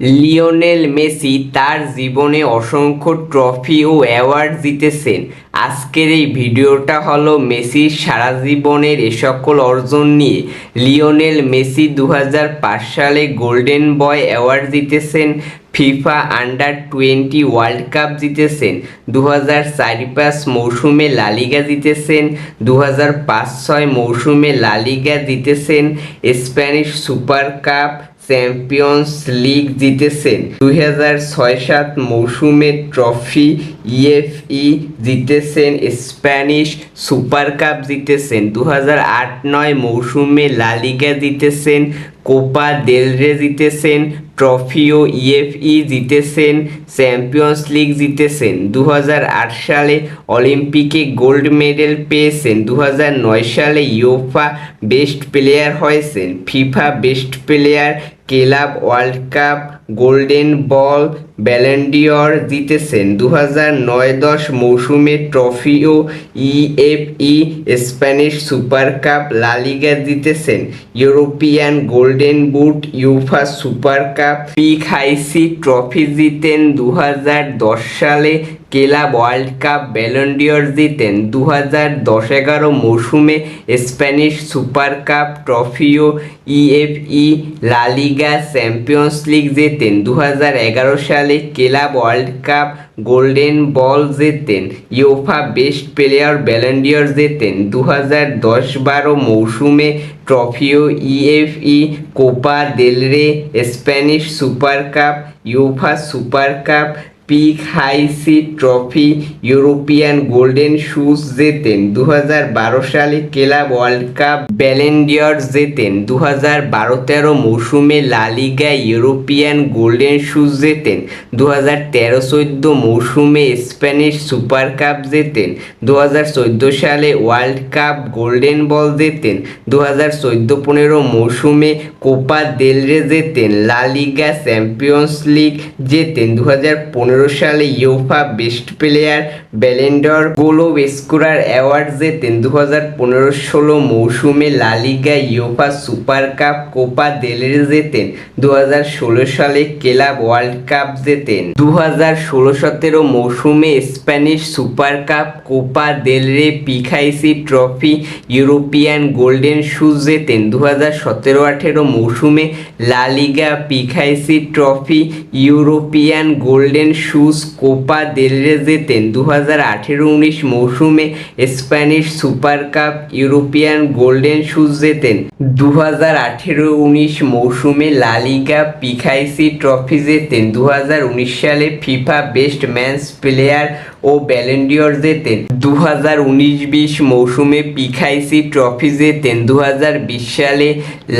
Lionel Messi তার জীবনে অসংখ্য ট্রফি ও অ্যাওয়ার্ড জিতেছেন। আজকের এই ভিডিওটা হলো মেসির সারা জীবনের এ সকল অর্জন নিয়ে। লিওনেল মেসি 2005 সালে গোল্ডেন বয় অ্যাওয়ার্ড জিতেছেন, ফিফা আন্ডার-20 ওয়ার্ল্ড কাপ জিতেছেন, 2004-05 মৌসুমে লা লিগা জিতেছেন, 2005-06 মৌসুমে লা লিগা জিতেছেন, Spanish super cup, champions league জিতেছেন, 2006-07 মৌসুমে ট্রফি ইএফই জিতেছেন, স্প্যানিশ সুপার কাপ জিতেছেন, 2008-09 মৌসুমে লা লিগা জিতেছেন, কোপা দেল রে জিতেছেন, ট্রফি ও ইএফই জিতেছেন, চ্যাম্পিয়ন্স লিগ জিতেছেন, 2008 সালে অলিম্পিকে গোল্ড মেডেল পেয়েছেন, 2009 সালে ইউফা বেস্ট প্লেয়ার হয়েছেন, FIFA best player, club world cup, golden ball, Ballon d'Or জিতেছেন, 2009-10 মৌসুমে Trofeo EFE, Spanish super cup, La Liga জিতেছেন, European golden boot, UEFA super cup, Pichichi trophy জিতেন, 2010 সালে club world cup, Ballon d'Or জিতেন, 2010-11 মৌসুমে Spanish super cup, Trofeo EFE, La Liga, Champions League জেতেন, 2011 সালে club world cup, golden ball জেতেন, UEFA best player, Ballon d'Or জেতেন, 2010-12 মৌসুমে Trofeo EFE, Copa del Rey, Spanish super cup, UEFA super cup, Pichichi trophy, European golden shoes জেতেন, 2012 সালে club world cup, Ballon d'Or জেতেন, 2012-13 মৌসুমে La Liga, European golden shoes জেতেন, 2013-14 মৌসুমে Spanish super cup জেতেন, 2014 সালে world cup, golden ball জেতেন, 2014-15 মৌসুমে কোপা দেল রে জেতেন, লা লিগা, চ্যাম্পিয়ন্স লিগ জেতেন, 2015 সালে UEFA best player, Ballon d'Or, goal scorer award জেতেন, 2015-16 মৌসুমে La Liga, UEFA super cup, Copa del Rey জেতেন, 2016 সালে ক্লাব ওয়ার্ল্ড কাপ জেতেন, 2016-17 মৌসুমে Spanish super cup, Copa del Rey, Pichichi trophy, European golden shoes জেতেন, 2017-18 মৌসুমে La Liga, Pichichi trophy, European golden shoes, Copa del Rey জেতেন, 2018-19 মৌসুমে Spanish super cup, European golden shoes জেতেন, 2018-19 মৌসুমে La Liga, Pichichi trophy জেতেন, 2019 সালে FIFA best man player ও Ballon d'Or জেতেন, 2019-20 মৌসুমে pick হাইসি trophy জেতেন, 2020 সালে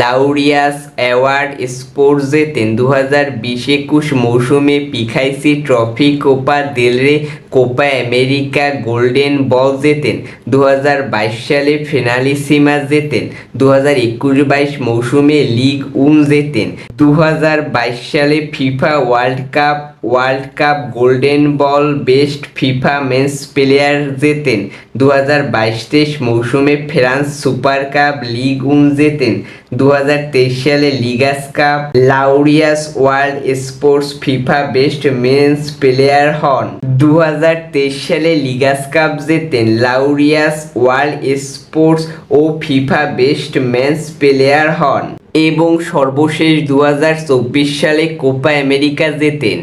লাউরিয়াস award sports জেতেন, 2020-21 মৌসুমে pick হাইসি trophy, Copa del রে, Copa America, golden ball জেতেন, 2022 সালে ফিনালিসিমা জেতেন, 2021-22 মৌসুমে লিগ উন জেতেন, 2022 সালে FIFA world cup, golden ball, best FIFA men's player জেতেন, 2022-23 মৌসুমে ফ্রান্স সুপার কাপ, লিগ উন জেতেন, 2023 সালে Leagues Cup, Laureus world sports FIFA best men's player হন, 2023 সালে লিগাস কাপ জেতেন, লাউরিয়াস ওয়ার্ল্ড স্পোর্টস ও ফিফা বেস্ট মেন্স প্লেয়ার হন এবং সর্বশেষ 2024 সালে কোপা আমেরিকা জেতেন।